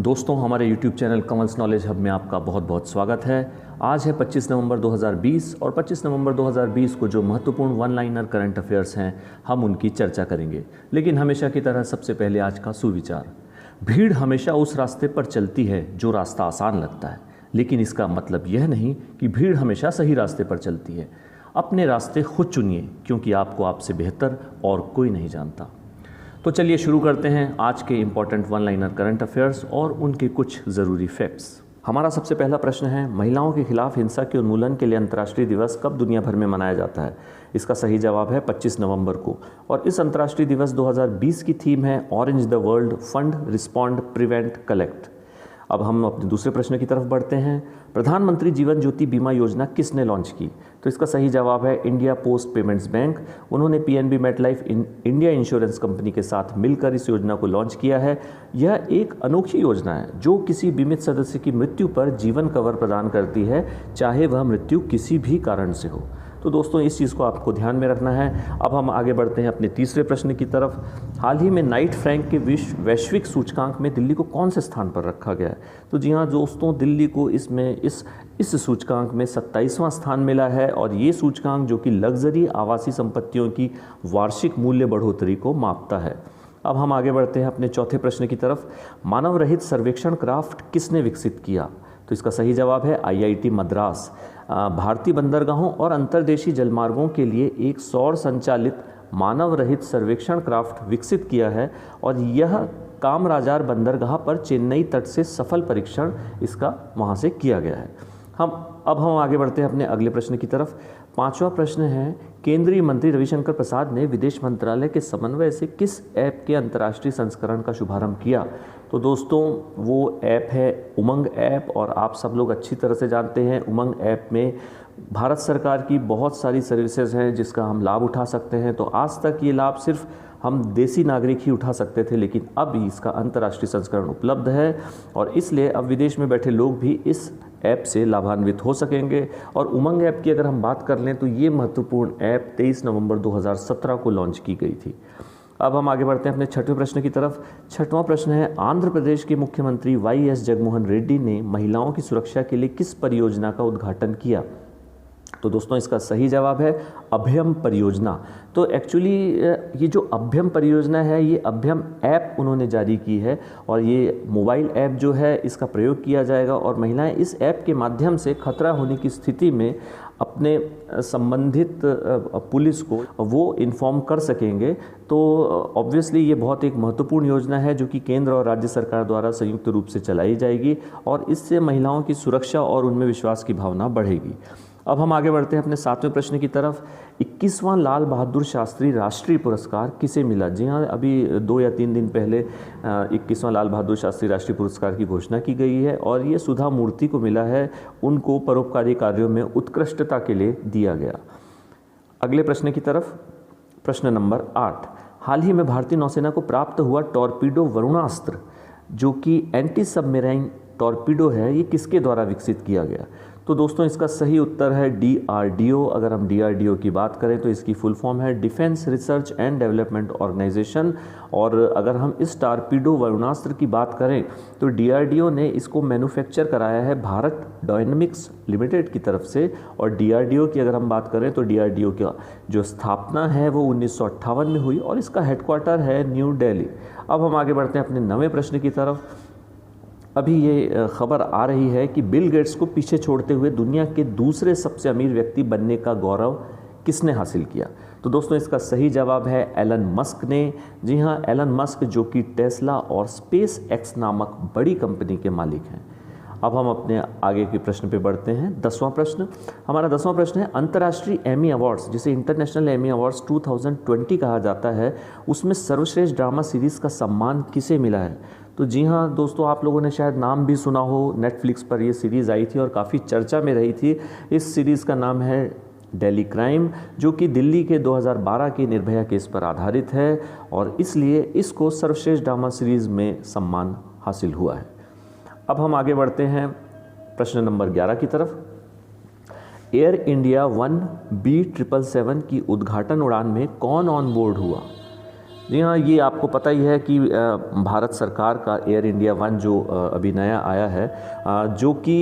दोस्तों, हमारे YouTube channel Kamal's knowledge hub में आपका बहुत बहुत स्वागत है। आज है 25 नवंबर 2020 और 25 नवंबर 2020 को जो महत्वपूर्ण वन लाइनर करंट अफेयर्स हैं, हम उनकी चर्चा करेंगे। लेकिन हमेशा की तरह सबसे पहले आज का सुविचार। भीड़ हमेशा उस रास्ते पर चलती है जो रास्ता आसान लगता है, लेकिन इसका मतलब यह नहीं कि भीड़ हमेशा सही रास्ते पर चलती है। अपने रास्ते खुद चुनिए, क्योंकि आपको आपसे बेहतर और कोई नहीं जानता। तो चलिए शुरू करते हैं आज के important one liner current affairs और उनके कुछ ज़रूरी फैक्ट्स। हमारा सबसे पहला प्रश्न है, महिलाओं के खिलाफ हिंसा के उन्मूलन के लिए अंतर्राष्ट्रीय दिवस कब दुनिया भर में मनाया जाता है? इसका सही जवाब है 25 नवंबर को। और इस अंतर्राष्ट्रीय दिवस 2020 की थीम है orange the world, fund, respond, prevent, collect. अब हम अपने दूसरे प्रश्न की तरफ बढ़ते हैं। प्रधानमंत्री जीवन ज्योति बीमा योजना किसने लॉन्च की? तो इसका सही जवाब है इंडिया पोस्ट पेमेंट्स बैंक। उन्होंने PNB MetLife India insurance company के साथ मिलकर इस योजना को लॉन्च किया है। यह एक अनोखी योजना है जो किसी बीमित सदस्य की मृत्यु पर जीवन कवर प्रदान करती है, चाहे वह मृत्यु किसी भी कारण से हो। तो दोस्तों, इस चीज़ को आपको ध्यान में रखना है। अब हम आगे बढ़ते हैं अपने तीसरे प्रश्न की तरफ। हाल ही में नाइट फ्रैंक के वैश्विक सूचकांक में दिल्ली को कौन से स्थान पर रखा गया है? तो जी हाँ दोस्तों, दिल्ली को इस सूचकांक में 27वां स्थान मिला है। और ये सूचकांक जो कि लग्जरी आवासीय संपत्तियों की वार्षिक मूल्य बढ़ोतरी को मापता है। अब हम आगे बढ़ते हैं अपने चौथे प्रश्न की तरफ। मानव रहित सर्वेक्षण क्राफ्ट किसने विकसित किया? तो इसका सही जवाब है आईआईटी मद्रास। भारतीय बंदरगाहों और अंतर्देशीय जलमार्गों के लिए एक सौर संचालित मानव रहित सर्वेक्षण क्राफ्ट विकसित किया है और यह कामराजार बंदरगाह पर चेन्नई तट से सफल परीक्षण इसका वहाँ से किया गया है। अब हम आगे बढ़ते हैं अपने अगले प्रश्न की तरफ। पांचवा प्रश्न है, केंद्रीय मंत्री रविशंकर प्रसाद ने विदेश मंत्रालय के समन्वय से किस ऐप के अंतर्राष्ट्रीय संस्करण का शुभारंभ किया? तो दोस्तों, वो ऐप है उमंग ऐप। और आप सब लोग अच्छी तरह से जानते हैं, उमंग ऐप में भारत सरकार की बहुत सारी सर्विसेज हैं जिसका हम लाभ उठा सकते हैं। तो आज तक ये लाभ सिर्फ हम देसी नागरिक ही उठा सकते थे, लेकिन अब इसका अंतर्राष्ट्रीय संस्करण उपलब्ध है और इसलिए अब विदेश में बैठे लोग भी इस ऐप से लाभान्वित हो सकेंगे। और उमंग ऐप की अगर हम बात कर लें तो ये महत्वपूर्ण ऐप 23 नवंबर 2017 को लॉन्च की गई थी। अब हम आगे बढ़ते हैं अपने छठवें प्रश्न की तरफ। छठवां प्रश्न है, आंध्र प्रदेश के मुख्यमंत्री वाईएस जगनमोहन रेड्डी ने महिलाओं की सुरक्षा के लिए किस परियोजना का उद्घाटन किया? तो दोस्तों, इसका सही जवाब है अभयम परियोजना। तो एक्चुअली ये जो अभयम परियोजना है, ये अभयम ऐप उन्होंने जारी की है और ये मोबाइल ऐप जो है इसका प्रयोग किया जाएगा और महिलाएं इस ऐप के माध्यम से खतरा होने की स्थिति में अपने संबंधित पुलिस को वो इन्फॉर्म कर सकेंगे। तो ऑब्वियसली ये बहुत एक महत्वपूर्ण योजना है जो कि केंद्र और राज्य सरकार द्वारा संयुक्त रूप से चलाई जाएगी और इससे महिलाओं की सुरक्षा और उनमें विश्वास की भावना बढ़ेगी। अब हम आगे बढ़ते हैं अपने सातवें प्रश्न की तरफ। 21वां लाल बहादुर शास्त्री राष्ट्रीय पुरस्कार किसे मिला? जी हाँ, अभी 2 या 3 दिन पहले 21वां लाल बहादुर शास्त्री राष्ट्रीय पुरस्कार की घोषणा की गई है और ये सुधा मूर्ति को मिला है। उनको परोपकारी कार्यों में उत्कृष्टता के लिए दिया गया। अगले प्रश्न की तरफ, प्रश्न नंबर 8। हाल ही में भारतीय नौसेना को प्राप्त हुआ टॉर्पीडो वरुणास्त्र जो कि एंटी सबमरीन टॉर्पीडो है, ये किसके द्वारा विकसित किया गया? तो दोस्तों, इसका सही उत्तर है डीआरडीओ। अगर हम डीआरडीओ की बात करें तो इसकी फुल फॉर्म है defence research and development organisation. और अगर हम इस टॉर्पीडो वरुणास्त्र की बात करें तो डीआरडीओ ने इसको मैन्युफैक्चर कराया है भारत डायनेमिक्स लिमिटेड की तरफ से। और डीआरडीओ की अगर हम बात करें तो डीआरडीओ की जो स्थापना है वो 1958 में हुई और इसका हेडक्वार्टर है न्यू दिल्ली। अब हम आगे बढ़ते हैं अपने 9वें प्रश्न की तरफ। अभी ये खबर आ रही है कि बिल गेट्स को पीछे छोड़ते हुए दुनिया के दूसरे सबसे अमीर व्यक्ति बनने का गौरव किसने हासिल किया? तो दोस्तों, इसका सही जवाब है एलन मस्क ने। जी हाँ, एलन मस्क जो कि टेस्ला और स्पेस एक्स नामक बड़ी कंपनी के मालिक हैं। अब हम अपने आगे के प्रश्न पे बढ़ते हैं। 10वां प्रश्न, हमारा 10वां प्रश्न है, अंतर्राष्ट्रीय एमी अवार्ड्स जिसे इंटरनेशनल एमी अवार्ड्स 2020 कहा जाता है, उसमें सर्वश्रेष्ठ ड्रामा सीरीज़ का सम्मान किसे मिला है? तो जी हाँ दोस्तों, आप लोगों ने शायद नाम भी सुना हो। नेटफ्लिक्स पर ये सीरीज़ आई थी और काफ़ी चर्चा में रही थी। इस सीरीज़ का नाम है दिल्ली क्राइम, जो कि दिल्ली के 2012 के निर्भया केस पर आधारित है और इसलिए इसको सर्वश्रेष्ठ ड्रामा सीरीज़ में सम्मान हासिल हुआ है। अब हम आगे बढ़ते हैं प्रश्न नंबर 11 की तरफ। एयर इंडिया 1 B777 की उद्घाटन उड़ान में कौन ऑन बोर्ड हुआ? जी हाँ, ये आपको पता ही है कि भारत सरकार का एयर इंडिया वन जो अभी नया आया है, जो कि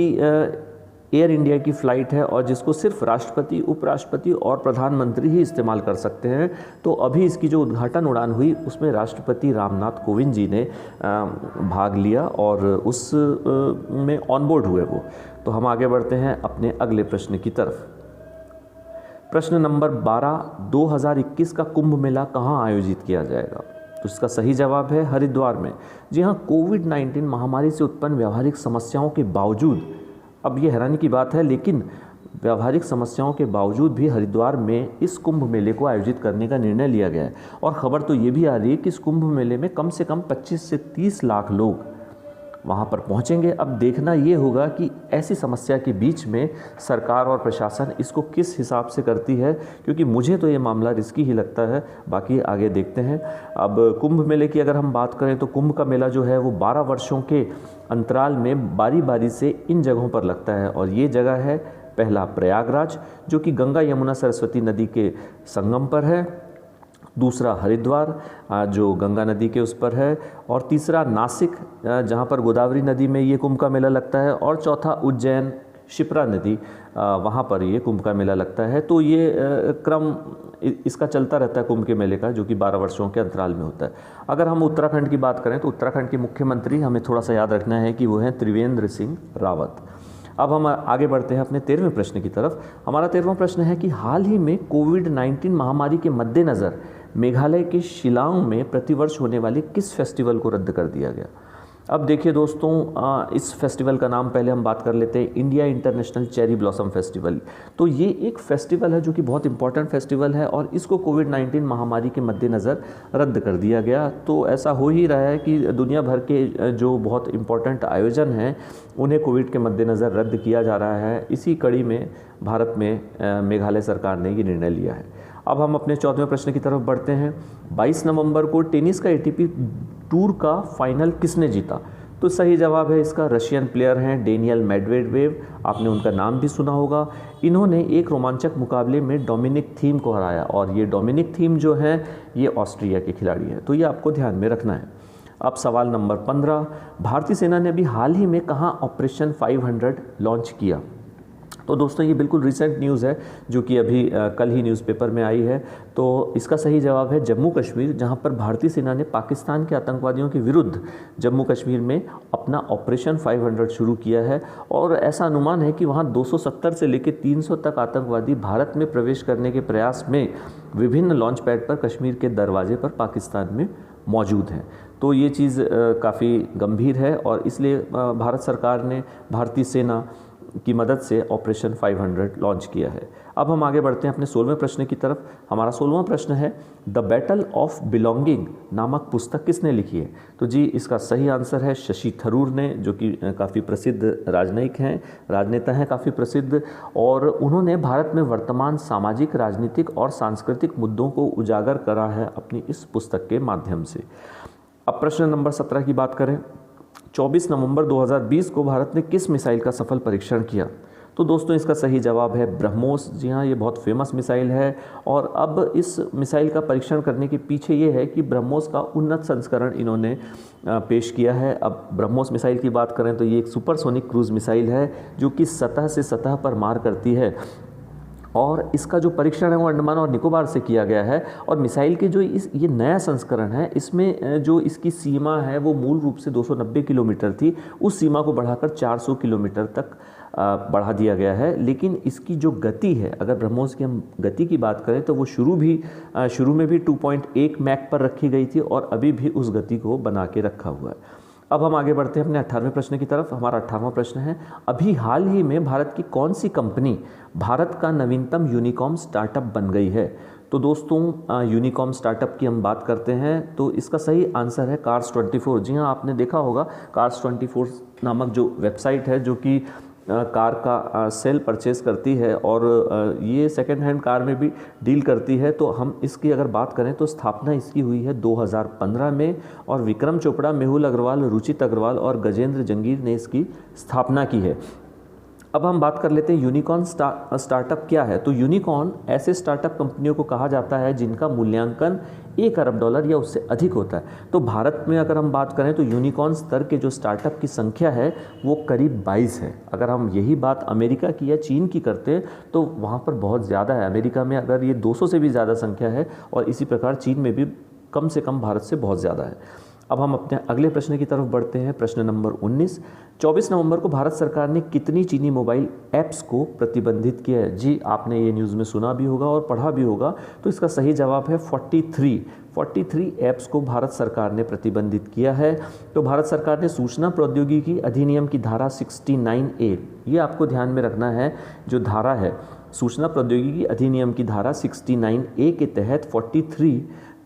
एयर इंडिया की फ़्लाइट है और जिसको सिर्फ राष्ट्रपति, उपराष्ट्रपति और प्रधानमंत्री ही इस्तेमाल कर सकते हैं। तो अभी इसकी जो उद्घाटन उड़ान हुई उसमें राष्ट्रपति रामनाथ कोविंद जी ने भाग लिया और उस में ऑन बोर्ड हुए वो। तो हम आगे बढ़ते हैं अपने अगले प्रश्न की तरफ। प्रश्न नंबर 12, 2021 का कुंभ मेला कहाँ आयोजित किया जाएगा? तो इसका सही जवाब है हरिद्वार में। जी हाँ, कोविड-19 महामारी से उत्पन्न व्यावहारिक समस्याओं के बावजूद, अब ये हैरानी की बात है, लेकिन व्यावहारिक समस्याओं के बावजूद भी हरिद्वार में इस कुंभ मेले को आयोजित करने का निर्णय लिया गया है। और ख़बर तो ये भी आ रही है कि इस कुंभ मेले में कम से कम 25 से 30 लाख लोग वहाँ पर पहुँचेंगे। अब देखना ये होगा कि ऐसी समस्या के बीच में सरकार और प्रशासन इसको किस हिसाब से करती है, क्योंकि मुझे तो ये मामला रिस्की ही लगता है। बाकी आगे देखते हैं। अब कुंभ मेले की अगर हम बात करें तो कुंभ का मेला जो है वो 12 वर्षों के अंतराल में बारी बारी से इन जगहों पर लगता है। और ये जगह है, पहला प्रयागराज जो कि गंगा यमुना सरस्वती नदी के संगम पर है, दूसरा हरिद्वार जो गंगा नदी के उस पर है, और तीसरा नासिक जहाँ पर गोदावरी नदी में ये कुंभ का मेला लगता है, और चौथा उज्जैन शिप्रा नदी वहाँ पर ये कुंभ का मेला लगता है। तो ये क्रम इसका चलता रहता है कुंभ के मेले का, जो कि 12 वर्षों के अंतराल में होता है। अगर हम उत्तराखंड की बात करें तो उत्तराखंड के मुख्यमंत्री हमें थोड़ा सा याद रखना है कि वो हैं त्रिवेंद्र सिंह रावत। अब हम आगे बढ़ते हैं अपने 13वें प्रश्न की तरफ। हमारा 13वां प्रश्न है कि हाल ही में कोविड-19 महामारी के मद्देनज़र मेघालय के शिलांग में प्रतिवर्ष होने वाले किस फेस्टिवल को रद्द कर दिया गया? अब देखिए दोस्तों, इस फेस्टिवल का नाम पहले हम बात कर लेते हैं, India international cherry blossom festival. तो ये एक फेस्टिवल है जो कि बहुत इंपॉर्टेंट फेस्टिवल है और इसको कोविड-19 महामारी के मद्देनज़र रद्द कर दिया गया। तो ऐसा हो ही रहा है कि दुनिया भर के जो बहुत इंपॉर्टेंट आयोजन हैं उन्हें कोविड के मद्देनज़र रद्द किया जा रहा है। इसी कड़ी में भारत में मेघालय सरकार ने ये निर्णय लिया है। अब हम अपने 14वें प्रश्न की तरफ बढ़ते हैं। 22 नवंबर को टेनिस का एटीपी टूर का फाइनल किसने जीता? तो सही जवाब है इसका रशियन प्लेयर हैं डेनियल मेडवेडेव। आपने उनका नाम भी सुना होगा। इन्होंने एक रोमांचक मुकाबले में डोमिनिक थीम को हराया और ये डोमिनिक थीम जो हैं ये ऑस्ट्रिया के खिलाड़ी हैं। तो ये आपको ध्यान में रखना है। अब सवाल नंबर 15, भारतीय सेना ने अभी हाल ही में कहाँ ऑपरेशन 500 लॉन्च किया? तो दोस्तों ये बिल्कुल रिसेंट न्यूज़ है जो कि अभी कल ही न्यूज़पेपर में आई है। तो इसका सही जवाब है जम्मू कश्मीर, जहां पर भारतीय सेना ने पाकिस्तान के आतंकवादियों के विरुद्ध जम्मू कश्मीर में अपना ऑपरेशन 500 शुरू किया है। और ऐसा अनुमान है कि वहां 270 से लेकर 300 तक आतंकवादी भारत में प्रवेश करने के प्रयास में विभिन्न लॉन्च पैड पर कश्मीर के दरवाजे पर पाकिस्तान में मौजूद हैं। तो ये चीज़ काफ़ी गंभीर है और इसलिए भारत सरकार ने भारतीय सेना की मदद से ऑपरेशन 500 लॉन्च किया है। अब हम आगे बढ़ते हैं अपने 16वें प्रश्न की तरफ। हमारा 16वां प्रश्न है द बैटल ऑफ बिलोंगिंग नामक पुस्तक किसने लिखी है? तो जी इसका सही आंसर है शशि थरूर ने, जो कि काफ़ी प्रसिद्ध राजनेता हैं काफ़ी प्रसिद्ध, और उन्होंने भारत में वर्तमान सामाजिक, राजनीतिक और सांस्कृतिक मुद्दों को उजागर करा है अपनी इस पुस्तक के माध्यम से। अब प्रश्न नंबर 17 की बात करें। 24 नवंबर 2020 को भारत ने किस मिसाइल का सफल परीक्षण किया? तो दोस्तों इसका सही जवाब है ब्रह्मोस। जी हाँ, ये बहुत फेमस मिसाइल है और अब इस मिसाइल का परीक्षण करने के पीछे ये है कि ब्रह्मोस का उन्नत संस्करण इन्होंने पेश किया है। अब ब्रह्मोस मिसाइल की बात करें तो ये एक सुपरसोनिक क्रूज़ मिसाइल है जो कि सतह से सतह पर मार करती है और इसका जो परीक्षण है वो अंडमान और निकोबार से किया गया है। और मिसाइल के जो ये नया संस्करण है इसमें जो इसकी सीमा है वो मूल रूप से 290 किलोमीटर थी, उस सीमा को बढ़ाकर 400 किलोमीटर तक बढ़ा दिया गया है। लेकिन इसकी जो गति है, अगर ब्रह्मोस की हम गति की बात करें तो वो शुरू में भी 2.1 मैक पर रखी गई थी और अभी भी उस गति को बना के रखा हुआ है। अब हम आगे बढ़ते हैं अपने 18वें प्रश्न की तरफ। हमारा 18वां प्रश्न है अभी हाल ही में भारत की कौन सी कंपनी भारत का नवीनतम यूनिकॉर्न स्टार्टअप बन गई है? तो दोस्तों यूनिकॉर्न स्टार्टअप की हम बात करते हैं तो इसका सही आंसर है कार्स24। जी हाँ, आपने देखा होगा कार्स24 नामक जो वेबसाइट है जो कि कार का सेल परचेस करती है और ये सेकेंड हैंड कार में भी डील करती है। तो हम इसकी अगर बात करें तो स्थापना इसकी हुई है 2015 में और विक्रम चोपड़ा, मेहुल अग्रवाल, रुचित अग्रवाल और गजेंद्र जंगीर ने इसकी स्थापना की है। अब हम बात कर लेते हैं यूनिकॉर्न स्टार्टअप क्या है। तो यूनिकॉर्न ऐसे स्टार्टअप कंपनियों को कहा जाता है जिनका मूल्यांकन $1 अरब या उससे अधिक होता है। तो भारत में अगर हम बात करें तो यूनिकॉर्न स्तर के जो स्टार्टअप की संख्या है वो करीब 22 है। अगर हम यही बात अमेरिका की या चीन की करते हैं तो वहाँ पर बहुत ज़्यादा है। अमेरिका में अगर ये 200 से भी ज़्यादा संख्या है और इसी प्रकार चीन में भी कम से कम भारत से बहुत ज़्यादा है। अब हम अपने अगले प्रश्न की तरफ बढ़ते हैं। प्रश्न नंबर 19, 24 नवंबर को भारत सरकार ने कितनी चीनी मोबाइल ऐप्स को प्रतिबंधित किया है? जी, आपने ये न्यूज़ में सुना भी होगा और पढ़ा भी होगा। तो इसका सही जवाब है 43 ऐप्स को भारत सरकार ने प्रतिबंधित किया है। तो भारत सरकार ने सूचना प्रौद्योगिकी अधिनियम की धारा 69A, ये आपको ध्यान में रखना है, जो धारा है सूचना प्रौद्योगिकी अधिनियम की धारा 69A के तहत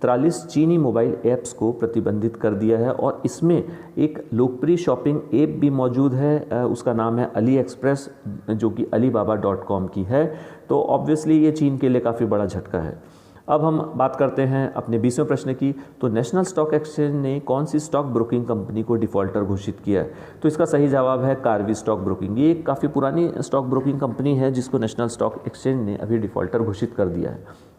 43 चीनी मोबाइल ऐप्स को प्रतिबंधित कर दिया है। और इसमें एक लोकप्रिय शॉपिंग ऐप भी मौजूद है, उसका नाम है अली एक्सप्रेस, जो कि alibaba.com की है। तो ऑब्वियसली ये चीन के लिए काफ़ी बड़ा झटका है। अब हम बात करते हैं अपने 20वें प्रश्न की। तो नेशनल स्टॉक एक्सचेंज ने कौन सी स्टॉक ब्रोकिंग कंपनी को डिफ़ॉल्टर घोषित किया है? तो इसका सही जवाब है कार्वी स्टॉक ब्रोकिंग। ये एक काफ़ी पुरानी स्टॉक ब्रोकिंग कंपनी है जिसको नेशनल स्टॉक एक्सचेंज ने अभी डिफ़ॉल्टर घोषित कर दिया है।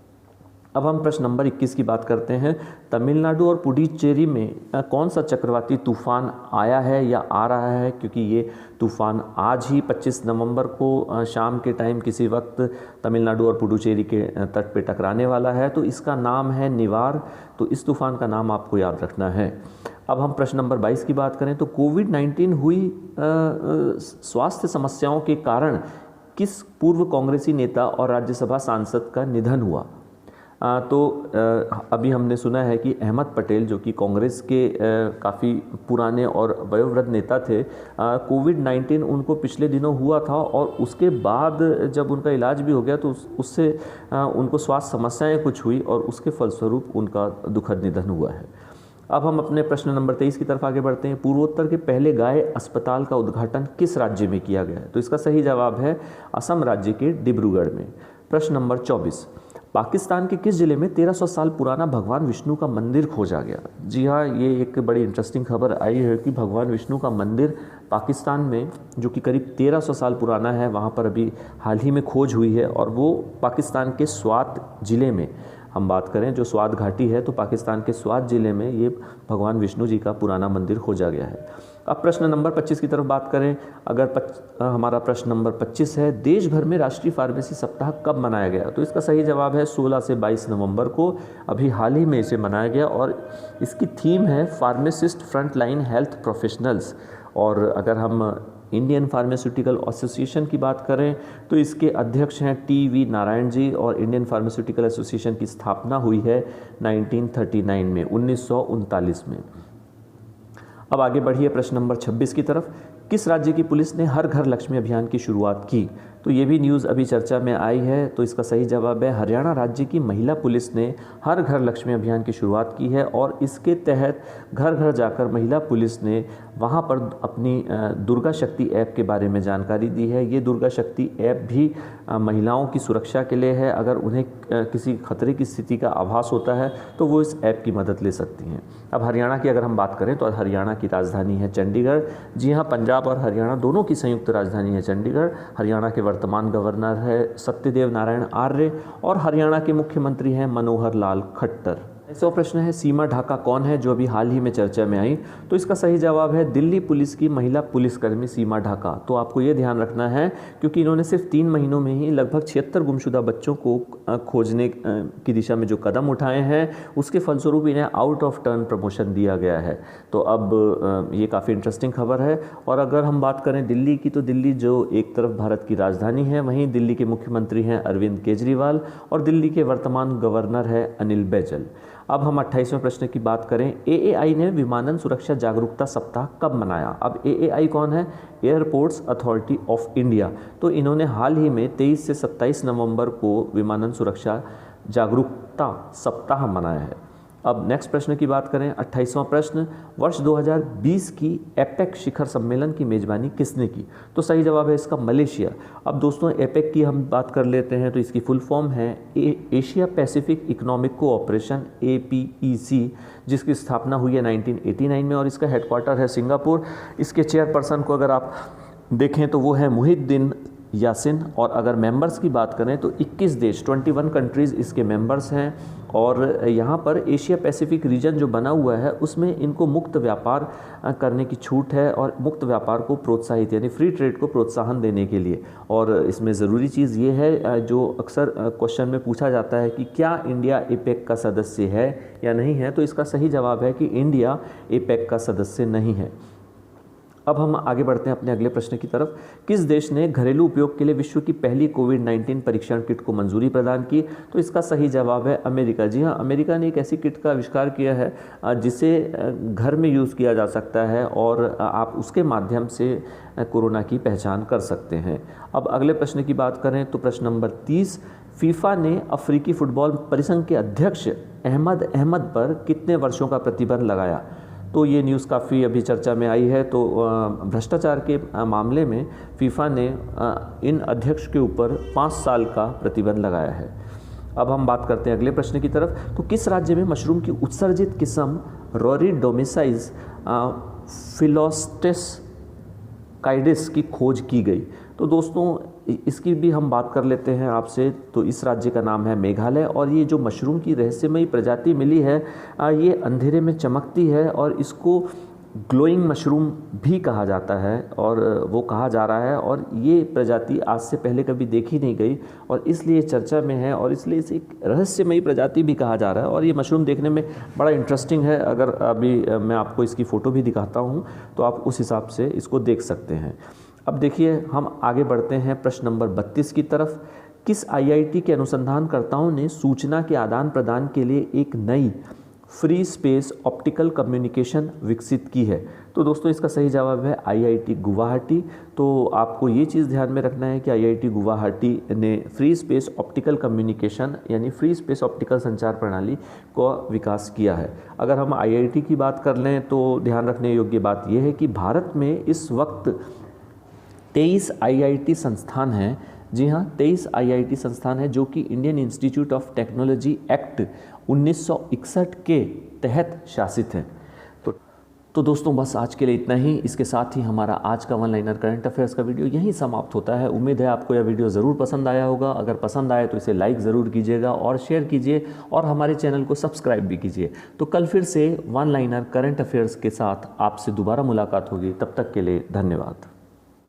अब हम प्रश्न नंबर 21 की बात करते हैं। तमिलनाडु और पुडुचेरी में कौन सा चक्रवाती तूफान आया है या आ रहा है? क्योंकि ये तूफान आज ही 25 नवंबर को शाम के टाइम किसी वक्त तमिलनाडु और पुडुचेरी के तट पे टकराने वाला है। तो इसका नाम है निवार। तो इस तूफान का नाम आपको याद रखना है। अब हम प्रश्न नंबर 22 की बात करें तो कोविड-19 हुई स्वास्थ्य समस्याओं के कारण किस पूर्व कांग्रेसी नेता और राज्यसभा सांसद का निधन हुआ? तो अभी हमने सुना है कि अहमद पटेल, जो कि कांग्रेस के काफ़ी पुराने और वयोवृद्ध नेता थे, कोविड-19 उनको पिछले दिनों हुआ था और उसके बाद जब उनका इलाज भी हो गया तो उससे उनको स्वास्थ्य समस्याएं कुछ हुई और उसके फलस्वरूप उनका दुखद निधन हुआ है। अब हम अपने प्रश्न नंबर 23 की तरफ आगे बढ़ते हैं। पूर्वोत्तर के पहले गाय अस्पताल का उद्घाटन किस राज्य में किया गया है? तो इसका सही जवाब है असम राज्य के डिब्रूगढ़ में। प्रश्न नंबर 24, पाकिस्तान के किस जिले में 1300 साल पुराना भगवान विष्णु का मंदिर खोजा गया? जी हाँ, ये एक बड़ी इंटरेस्टिंग खबर आई है कि भगवान विष्णु का मंदिर पाकिस्तान में, जो कि करीब 1300 साल पुराना है, वहाँ पर अभी हाल ही में खोज हुई है। और वो पाकिस्तान के स्वात जिले में, हम बात करें जो स्वात घाटी है, तो पाकिस्तान के स्वात ज़िले में ये भगवान विष्णु जी का पुराना मंदिर खोजा गया है। अब प्रश्न नंबर 25 की तरफ बात करें। अगर हमारा प्रश्न नंबर 25 है, देश भर में राष्ट्रीय फार्मेसी सप्ताह कब मनाया गया? तो इसका सही जवाब है 16 से 22 नवंबर को, अभी हाल ही में इसे मनाया गया। और इसकी थीम है pharmacist front line health professionals. और अगर हम इंडियन फार्मास्यूटिकल एसोसिएशन की बात करें तो इसके अध्यक्ष हैं टी.वी. नारायण जी। और इंडियन फार्मास्यूटिकल एसोसिएशन की स्थापना हुई है 1939 में। अब आगे बढ़िए प्रश्न नंबर 26 की तरफ। किस राज्य की पुलिस ने हर घर लक्ष्मी अभियान की शुरुआत की? तो ये भी न्यूज़ अभी चर्चा में आई है। तो इसका सही जवाब है हरियाणा राज्य की महिला पुलिस ने हर घर लक्ष्मी अभियान की शुरुआत की है। और इसके तहत घर घर जाकर महिला पुलिस ने वहाँ पर अपनी दुर्गा शक्ति ऐप के बारे में जानकारी दी है। ये दुर्गा शक्ति ऐप भी महिलाओं की सुरक्षा के लिए है। अगर उन्हें किसी खतरे की स्थिति का आभास होता है तो वो इस ऐप की मदद ले सकती हैं। अब हरियाणा की अगर हम बात करें तो हरियाणा की राजधानी है चंडीगढ़। जी हाँ, पंजाब और हरियाणा दोनों की संयुक्त राजधानी है चंडीगढ़। हरियाणा के वर्तमान गवर्नर है सत्यदेव नारायण आर्य और हरियाणा के मुख्यमंत्री हैं मनोहर लाल खट्टर। ऐसा प्रश्न है, सीमा ढाका कौन है, जो अभी हाल ही में चर्चा में आई? तो इसका सही जवाब है दिल्ली पुलिस की महिला पुलिसकर्मी सीमा ढाका। तो आपको ये ध्यान रखना है क्योंकि इन्होंने सिर्फ 3 महीनों में ही लगभग 76 गुमशुदा बच्चों को खोजने की दिशा में जो कदम उठाए हैं, उसके फलस्वरूप इन्हें आउट ऑफ टर्न प्रमोशन दिया गया है। तो अब ये काफ़ी इंटरेस्टिंग खबर है। और अगर हम बात करें दिल्ली की, तो दिल्ली जो एक तरफ भारत की राजधानी है, वहीं दिल्ली के मुख्यमंत्री हैं अरविंद केजरीवाल और दिल्ली के वर्तमान गवर्नर है अनिल बैजल। अब हम 28वें प्रश्न की बात करें। एएआई ने विमानन सुरक्षा जागरूकता सप्ताह कब मनाया? अब एएआई कौन है? Airports authority of India. तो इन्होंने हाल ही में 23 से 27 नवंबर को विमानन सुरक्षा जागरूकता सप्ताह मनाया है। अब नेक्स्ट प्रश्न की बात करें, 28वां प्रश्न, वर्ष 2020 की एपेक शिखर सम्मेलन की मेज़बानी किसने की? तो सही जवाब है इसका मलेशिया। अब दोस्तों एपेक की हम बात कर लेते हैं। तो इसकी फुल फॉर्म है Asia Pacific economic cooperation, APEC, जिसकी स्थापना हुई है 1989 में और इसका हेडक्वार्टर है सिंगापुर। इसके चेयरपर्सन को अगर आप देखें तो वो है मुहिद्दीन यासिन। और अगर मेंबर्स की बात करें तो 21 देश 21 कंट्रीज़ इसके मेंबर्स हैं। और यहाँ पर एशिया पैसिफिक रीजन जो बना हुआ है उसमें इनको मुक्त व्यापार करने की छूट है और मुक्त व्यापार को प्रोत्साहित यानी फ्री ट्रेड को प्रोत्साहन देने के लिए। और इसमें ज़रूरी चीज़ ये है जो अक्सर क्वेश्चन में पूछा जाता है कि क्या इंडिया एपेक का सदस्य है या नहीं है, तो इसका सही जवाब है कि इंडिया एपेक का सदस्य नहीं है। अब हम आगे बढ़ते हैं अपने अगले प्रश्न की तरफ। किस देश ने घरेलू उपयोग के लिए विश्व की पहली कोविड-19 परीक्षण किट को मंजूरी प्रदान की? तो इसका सही जवाब है अमेरिका। जी हाँ, अमेरिका ने एक ऐसी किट का आविष्कार किया है जिसे घर में यूज़ किया जा सकता है और आप उसके माध्यम से कोरोना की पहचान कर सकते हैं। अब अगले प्रश्न की बात करें तो प्रश्न नंबर 30, फीफा ने अफ्रीकी फुटबॉल परिसंघ के अध्यक्ष अहमद पर कितने वर्षों का प्रतिबंध लगाया? तो ये न्यूज़ काफ़ी अभी चर्चा में आई है। तो भ्रष्टाचार के मामले में फीफा ने इन अध्यक्ष के ऊपर 5 साल का प्रतिबंध लगाया है। अब हम बात करते हैं अगले प्रश्न की तरफ। तो किस राज्य में मशरूम की उत्सर्जित किस्म रोरिडोमिसाइस फिलोस्टेस काइडिस की खोज की गई? तो दोस्तों इसकी भी हम बात कर लेते हैं आपसे। तो इस राज्य का नाम है मेघालय। और ये जो मशरूम की रहस्यमयी प्रजाति मिली है ये अंधेरे में चमकती है और इसको ग्लोइंग मशरूम भी कहा जाता है और वो कहा जा रहा है। और ये प्रजाति आज से पहले कभी देखी नहीं गई और इसलिए चर्चा में है और इसलिए इसे एक रहस्यमयी प्रजाति भी कहा जा रहा है। और ये मशरूम देखने में बड़ा इंटरेस्टिंग है। अगर अभी मैं आपको इसकी फ़ोटो भी दिखाता हूँ तो आप उस हिसाब से इसको देख सकते हैं। अब देखिए हम आगे बढ़ते हैं प्रश्न नंबर 32 की तरफ। किस आईआईटी के अनुसंधानकर्ताओं ने सूचना के आदान प्रदान के लिए एक नई फ्री स्पेस ऑप्टिकल कम्युनिकेशन विकसित की है? तो दोस्तों इसका सही जवाब है आईआईटी गुवाहाटी। तो आपको ये चीज़ ध्यान में रखना है कि आईआईटी गुवाहाटी ने फ्री स्पेस ऑप्टिकल कम्युनिकेशन यानी फ्री स्पेस ऑप्टिकल संचार प्रणाली का विकास किया है। अगर हम आईआईटी की बात कर लें तो ध्यान रखने योग्य बात यह है कि भारत में इस वक्त 23 आईआईटी संस्थान हैं। जी हाँ, 23 आईआईटी संस्थान है जो कि Indian institute of technology act 1961 के तहत शासित हैं। तो दोस्तों बस आज के लिए इतना ही। इसके साथ ही हमारा आज का वन लाइनर करंट अफेयर्स का वीडियो यहीं समाप्त होता है। उम्मीद है आपको यह वीडियो ज़रूर पसंद आया होगा। अगर पसंद आए तो इसे लाइक ज़रूर कीजिएगा और शेयर कीजिए और हमारे चैनल को सब्सक्राइब भी कीजिए। तो कल फिर से वन लाइनर करंट अफेयर्स के साथ आपसे दोबारा मुलाकात होगी। तब तक के लिए धन्यवाद।